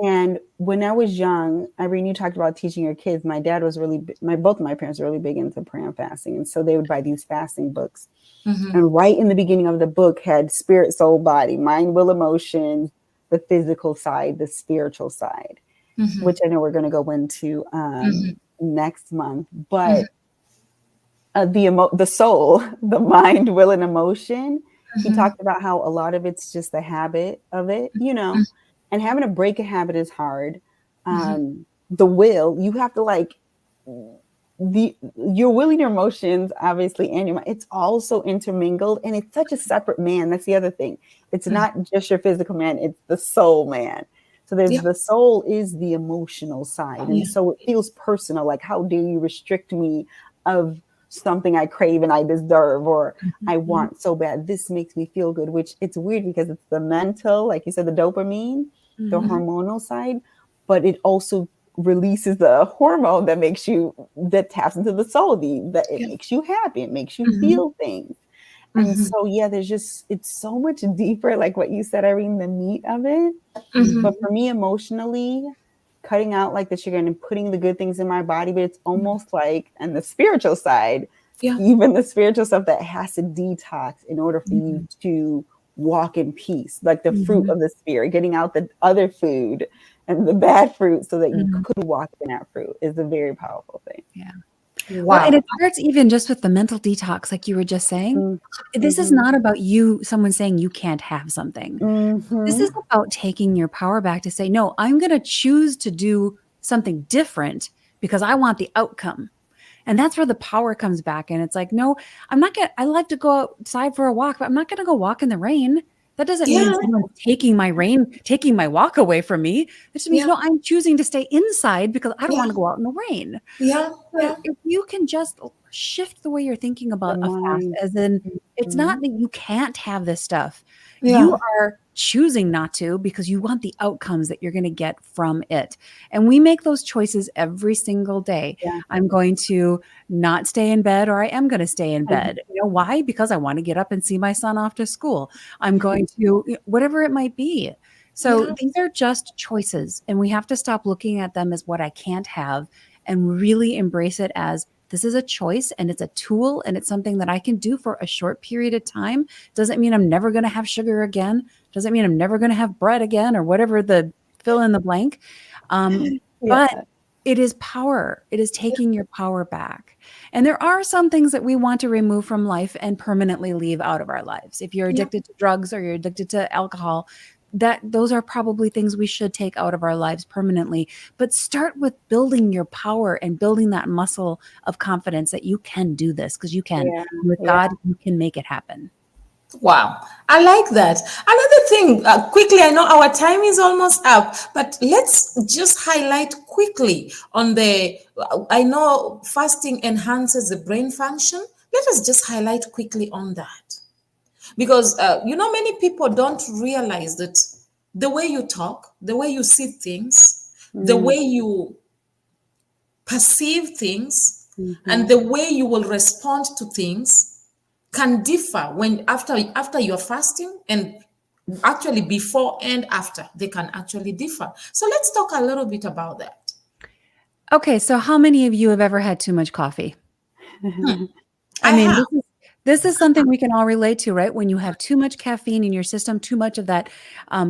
And when I was young, Irene, you talked about teaching your kids. My dad was both of my parents were really big into prayer and fasting. And so they would buy these fasting books. And right in the beginning of the book had spirit, soul, body, mind, will, emotion, the physical side, the spiritual side, which I know we're going to go into next month. But the soul, the mind, will, and emotion, he talked about how a lot of it's just the habit of it, and having to break a habit is hard. The will, you have to like your will and your emotions, obviously, and your mind, it's also intermingled, and it's such a separate man. That's the other thing. It's not just your physical man, it's the soul man. So there's the soul is the emotional side. And so it feels personal. Like, how dare you restrict me of something I crave and I deserve, or I want so bad. This makes me feel good, which it's weird because it's the mental, like you said, the dopamine, the hormonal side, but it also releases the hormone that taps into the soul, that it makes you happy. It makes you feel things. And so, it's so much deeper, like what you said, Irene, the meat of it. But for me, emotionally, cutting out like the sugar and putting the good things in my body, but it's almost like, and the spiritual side, even the spiritual stuff that has to detox in order for you to walk in peace, like the fruit of the spirit, getting out the other food and the bad fruit so that you could walk in that fruit is a very powerful thing. Yeah. Wow. Well, and it starts even just with the mental detox, like you were just saying. This is not about someone saying you can't have something. This is about taking your power back to say, no, I'm going to choose to do something different because I want the outcome. And that's where the power comes back. And it's like, no, I like to go outside for a walk, but I'm not going to go walk in the rain. That doesn't mean someone's taking my walk away from me. That just means, no, I'm choosing to stay inside because I don't want to go out in the rain. So if you can just shift the way you're thinking about a fast, as in, it's not that you can't have this stuff. You are choosing not to because you want the outcomes that you're going to get from it. And we make those choices every single day. I'm going to not stay in bed, or I am going to stay in bed. You know why? Because I want to get up and see my son off to school. I'm going to, whatever it might be. So these are just choices, and we have to stop looking at them as what I can't have and really embrace it as this is a choice, and it's a tool, and it's something that I can do for a short period of time. Doesn't mean I'm never going to have sugar again. Doesn't mean I'm never going to have bread again, or whatever the fill in the blank. But it is power. It is taking your power back. And there are some things that we want to remove from life and permanently leave out of our lives. If you're addicted to drugs or you're addicted to alcohol, those are probably things we should take out of our lives permanently. But start with building your power and building that muscle of confidence that you can do this, because you can. With God, you can make it happen. Wow, I like that. Another thing, quickly, I know our time is almost up, but let's just highlight quickly on I know fasting enhances the brain function. Let us just highlight quickly on that. Because, many people don't realize that the way you talk, the way you see things, the way you perceive things, and the way you will respond to things can differ when after you're fasting, and actually before and after they can actually differ. So let's talk a little bit about that. Okay, so how many of you have ever had too much coffee? I mean, This is something we can all relate to, right? When you have too much caffeine in your system, too much of that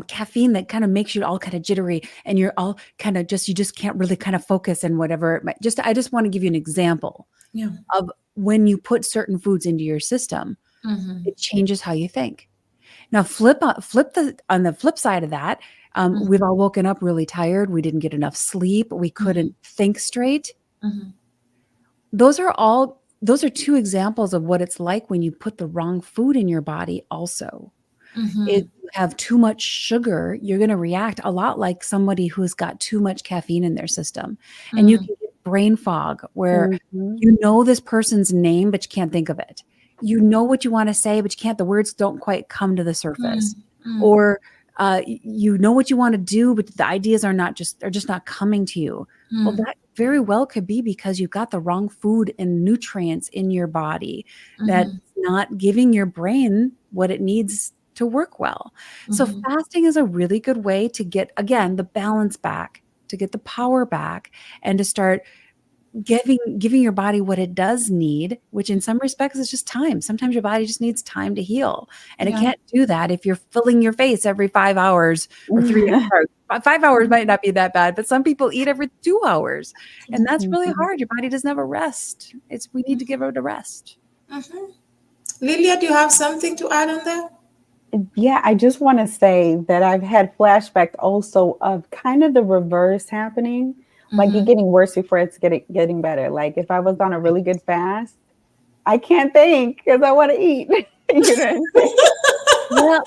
caffeine that kind of makes you all kind of jittery, and you're all kind of you just can't really kind of focus and whatever. I just want to give you an example of when you put certain foods into your system, it changes how you think. Now, on the flip side of that, we've all woken up really tired. We didn't get enough sleep. We couldn't think straight. Those are two examples of what it's like when you put the wrong food in your body also. If you have too much sugar, you're going to react a lot like somebody who's got too much caffeine in their system. And you can get brain fog where you know this person's name, but you can't think of it. You know what you want to say, but you can't, the words don't quite come to the surface. Or you know what you want to do, but the ideas are just not coming to you. Well, that very well could be because you've got the wrong food and nutrients in your body that's not giving your brain what it needs to work well. So fasting is a really good way to get, again, the balance back, to get the power back, and to start giving your body what it does need, which in some respects is just time. Sometimes your body just needs time to heal, and it can't do that if you're filling your face every 5 hours or 3 hours. 5 hours might not be that bad, but some people eat every 2 hours, and that's really hard. Your body doesn't have a rest. We need to give it a rest. Lillia, do you have something to add on that? Yeah, I just want to say that I've had flashbacks also of kind of the reverse happening. Like you're getting worse before it's getting better. Like if I was on a really good fast, I can't think because I want to eat. You know what I'm saying? Well,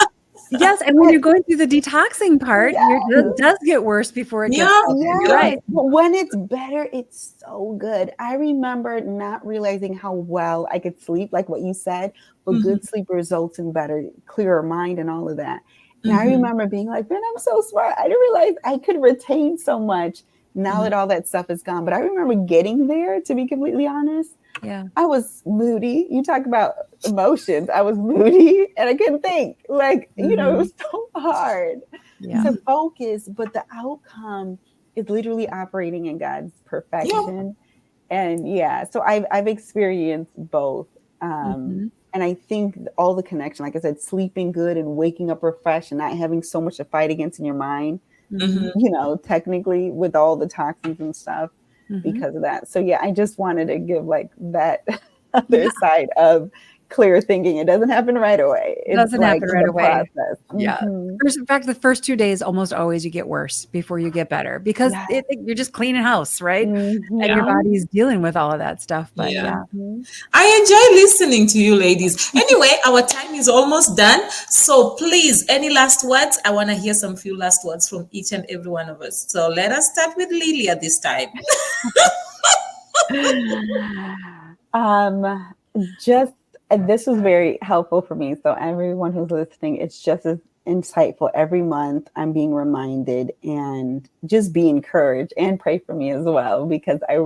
yes, and when you're going through the detoxing part, it does get worse before it gets better. Yeah, Right. But when it's better, it's so good. I remember not realizing how well I could sleep, like what you said, but good sleep results in better, clearer mind and all of that. And I remember being like, man, I'm so smart. I didn't realize I could retain so much now that all that stuff is gone. But I remember getting there, to be completely honest. Yeah. I was moody. You talk about emotions. I was moody and I couldn't think. Like, you know, it was so hard to focus, but the outcome is literally operating in God's perfection. And so I've experienced both. And I think all the connection, like I said, sleeping good and waking up refreshed and not having so much to fight against in your mind, you know, technically with all the toxins and stuff because of that. So yeah, I just wanted to give like that other side of clear thinking. It doesn't happen right away. It doesn't happen right away. Process. Yeah. In fact, the first 2 days almost always you get worse before you get better because you're just cleaning house, right? And your body's dealing with all of that stuff. But I enjoy listening to you ladies. Anyway, our time is almost done. So please, any last words? I want to hear some few last words from each and every one of us. So let us start with Lillia this time. This was very helpful for me. So everyone who's listening, it's just as insightful. Every month I'm being reminded, and just be encouraged, and pray for me as well, because I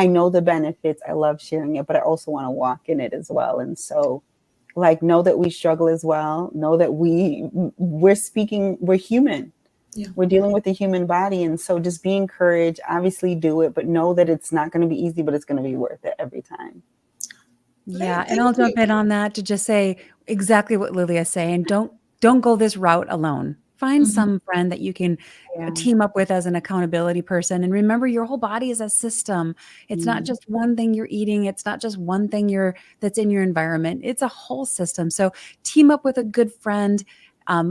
know the benefits. I love sharing it, but I also want to walk in it as well. And so like, know that we struggle as well. Know that we're human. Yeah. We're dealing with the human body. And so just be encouraged, obviously do it, but know that it's not going to be easy, but it's going to be worth it every time. Yeah, and I'll jump in on that to just say exactly what Lillia is saying. Don't go this route alone. Find some friend that you can team up with as an accountability person. And remember, your whole body is a system. It's not just one thing you're eating. It's not just one thing that's in your environment. It's a whole system. So team up with a good friend,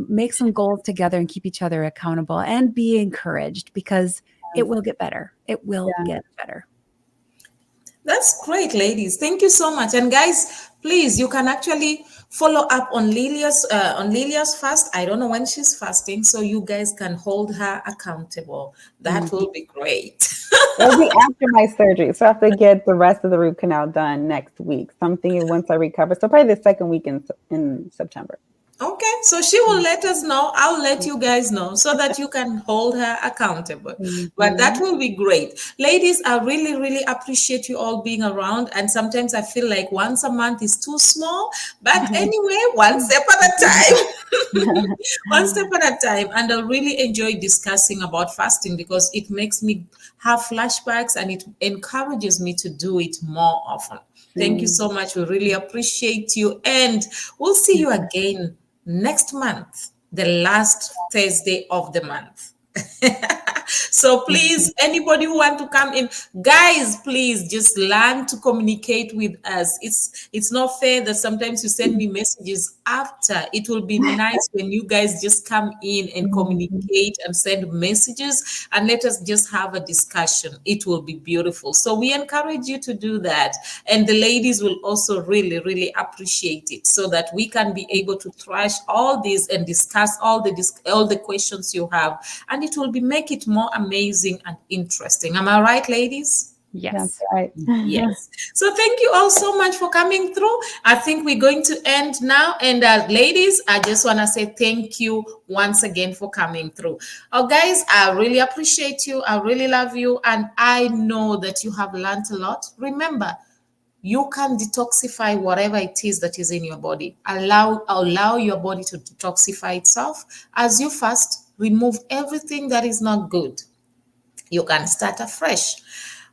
make some goals together, and keep each other accountable, and be encouraged, because it will get better. It will get better. That's great, ladies. Thank you so much. And guys, please, you can actually follow up on Lillia's fast. I don't know when she's fasting, so you guys can hold her accountable. That will be great. It'll be after my surgery, so I have to get the rest of the root canal done next week. Something once I recover. So probably the second week in September. Okay, so she will let us know. I'll let you guys know so that you can hold her accountable. But that will be great. Ladies, I really, really appreciate you all being around. And sometimes I feel like once a month is too small. But anyway, one step at a time. One step at a time. And I really enjoy discussing about fasting, because it makes me have flashbacks and it encourages me to do it more often. Thank you so much. We really appreciate you. And we'll see you again next month, the last Thursday of the month. So please, anybody who want to come in, guys, please just learn to communicate with us. It's not fair that sometimes you send me messages after. It will be nice when you guys just come in and communicate and send messages and let us just have a discussion. It will be beautiful. So we encourage you to do that. And the ladies will also really, really appreciate it, so that we can be able to thrash all this and discuss all the questions you have. And it will make it more amazing and interesting. Am I right, ladies? Yes. That's right. Yes. So thank you all so much for coming through. I think we're going to end now. And ladies, I just want to say thank you once again for coming through. Oh, guys, I really appreciate you. I really love you. And I know that you have learned a lot. Remember, you can detoxify whatever it is that is in your body. Allow your body to detoxify itself. As you fast, remove everything that is not good. You can start afresh.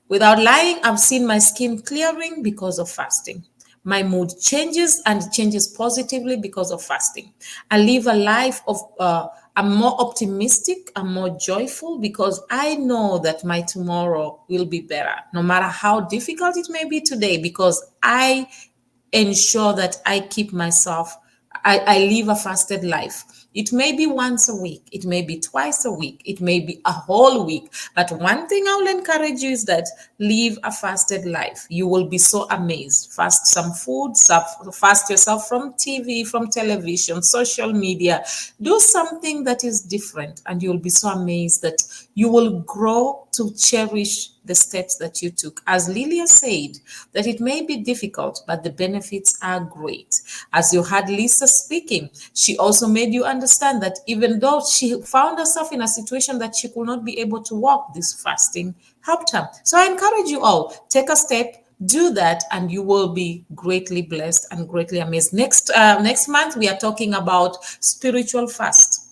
Without lying, I've seen my skin clearing because of fasting. My mood changes, and it changes positively because of fasting. I live a life of, I'm more optimistic, I'm more joyful, because I know that my tomorrow will be better, no matter how difficult it may be today, because I ensure that I keep myself, I live a fasted life. It may be once a week, it may be twice a week, it may be a whole week. But one thing I will encourage you is that live a fasted life. You will be so amazed. Fast some food, fast yourself from TV, from television, social media. Do something that is different, and you'll be so amazed that you will grow to cherish the steps that you took. As Lillia said, that it may be difficult, but the benefits are great. As you heard Lisa speaking, she also made you understand that even though she found herself in a situation that she could not be able to walk, this fasting helped her. So I encourage you all, take a step, do that, and you will be greatly blessed and greatly amazed. Next month, we are talking about spiritual fast.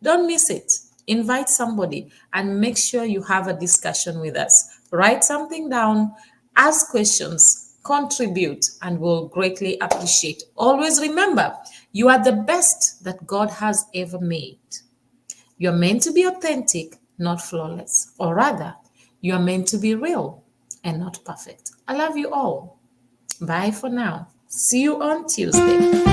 Don't miss it. Invite somebody and make sure you have a discussion with us. Write something down, ask questions, contribute, and we'll greatly appreciate. Always remember, you are the best that God has ever made. You're meant to be authentic, not flawless. Or rather, you're meant to be real and not perfect. I love you all. Bye for now. See you on Tuesday.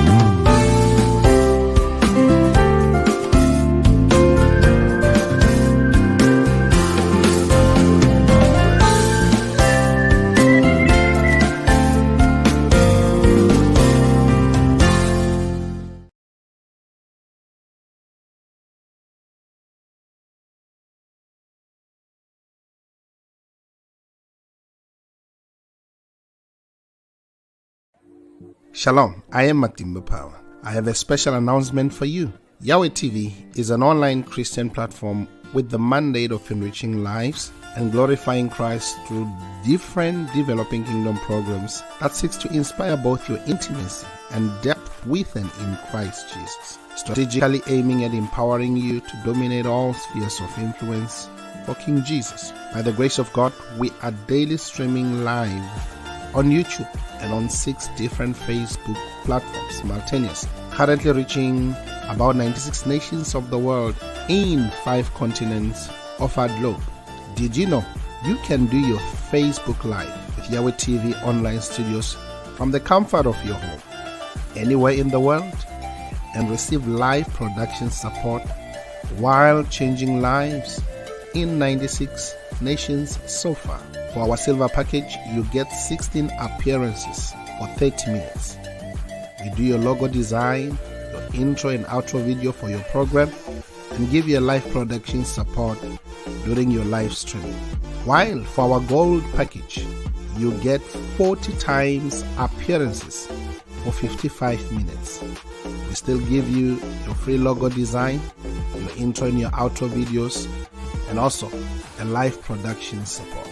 Shalom, I am Matimba Power. I have a special announcement for you. Yahweh TV is an online Christian platform with the mandate of enriching lives and glorifying Christ through different developing kingdom programs that seeks to inspire both your intimacy and depth with and in Christ Jesus, strategically aiming at empowering you to dominate all spheres of influence for King Jesus. By the grace of God, we are daily streaming live on YouTube and on 6 different Facebook platforms simultaneously, currently reaching about 96 nations of the world in 5 continents of our globe. Did you know you can do your Facebook Live with Yahweh TV online studios from the comfort of your home, anywhere in the world, and receive live production support while changing lives in 96 nations so far? For our silver package, you get 16 appearances for 30 minutes. We do your logo design, your intro and outro video for your program, and give you a live production support during your live stream. While for our gold package, you get 40 times appearances for 55 minutes. We still give you your free logo design, your intro and your outro videos, and also a live production support.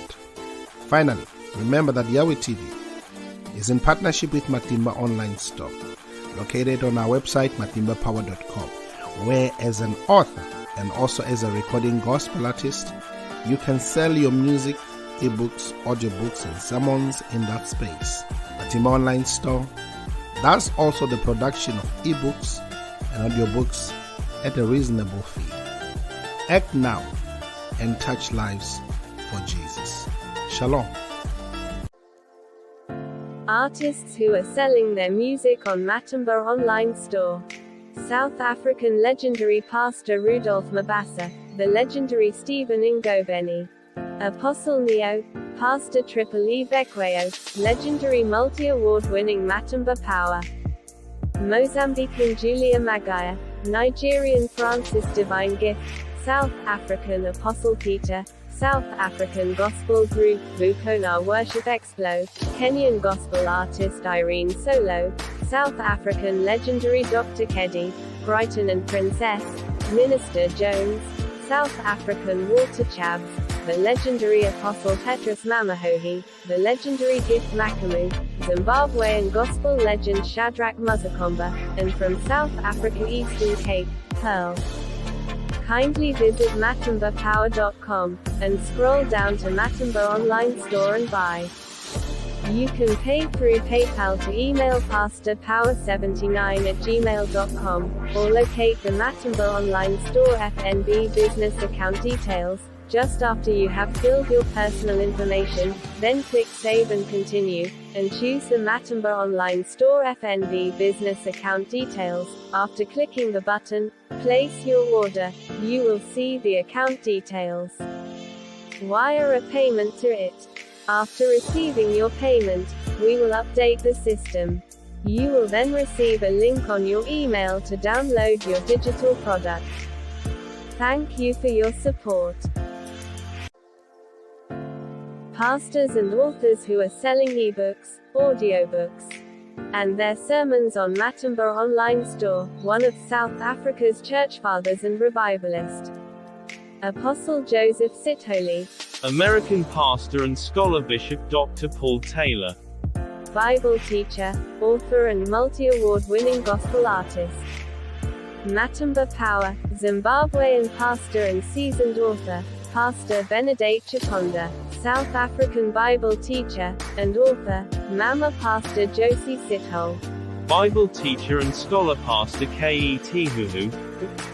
Finally, remember that Yahweh TV is in partnership with Matimba Online Store, located on our website, matimbapower.com, where as an author and also as a recording gospel artist, you can sell your music, ebooks, audiobooks, and sermons in that space. Matimba Online Store does also the production of ebooks and audiobooks at a reasonable fee. Act now and touch lives for Jesus. Shalom. Artists who are selling their music on Matimba Online Store. South African legendary pastor Rudolph Mabasa, the legendary Stephen Ngobeni, Apostle Neo, Pastor Triple E Bekweyo, legendary multi-award-winning Matimba Power, Mozambican Julia Magaya, Nigerian Francis Divine Gift, South African Apostle Peter, South African gospel group Bukona Worship Explo, Kenyan gospel artist Irene Solo, South African legendary Dr. Keddy, Brighton and Princess, Minister Jones, South African Walter Chabs, the legendary Apostle Petrus Mamahohi, the legendary Gift Makamu, Zimbabwean gospel legend Shadrach Muzakomba, and from South Africa Eastern Cape, Pearl. Kindly visit matimbapower.com and scroll down to Matimba Online Store and buy. You can pay through PayPal to email pastorpower79@gmail.com, or locate the Matimba Online Store FNB business account details. Just after you have filled your personal information, then click Save and Continue, and choose the Matimba Online Store FNB business account details. After clicking the button, Place Your Order, you will see the account details. Wire a payment to it. After receiving your payment, we will update the system. You will then receive a link on your email to download your digital product. Thank you for your support. Pastors and authors who are selling ebooks, audiobooks, and their sermons on Matimba Online Store, one of South Africa's church fathers and revivalist, Apostle Joseph Sithole, American pastor and scholar Bishop Dr. Paul Taylor, Bible teacher, author and multi-award-winning gospel artist, Matimba Power, Zimbabwean pastor and seasoned author, Pastor Benedict Chiponda, South African Bible teacher, and author, Mama Pastor Josie Sithole, Bible teacher and scholar Pastor K.E.T. Huhu,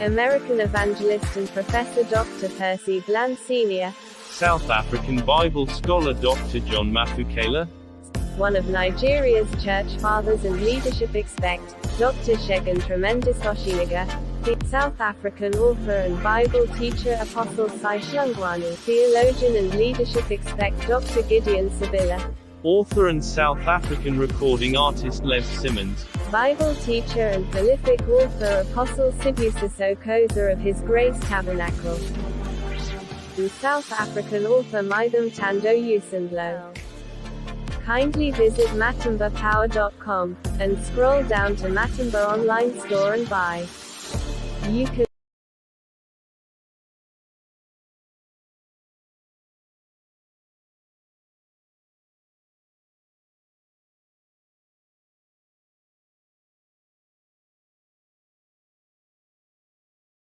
American evangelist and professor Dr. Percy Bland Sr., South African Bible scholar Dr. John Mafukela, one of Nigeria's church fathers and leadership expect, Dr. Shegun Tremendous Oshinaga, the South African author and Bible teacher Apostle Sai Shlungwani, theologian and leadership expect Dr. Gideon Sabila, author and South African recording artist Lev Simmons, Bible teacher and prolific author Apostle Sibusiso Koza of His Grace Tabernacle, and South African author Mitham Tando Usandlo. Kindly visit matimbapower.com and scroll down to Matimba Online Store and buy. You can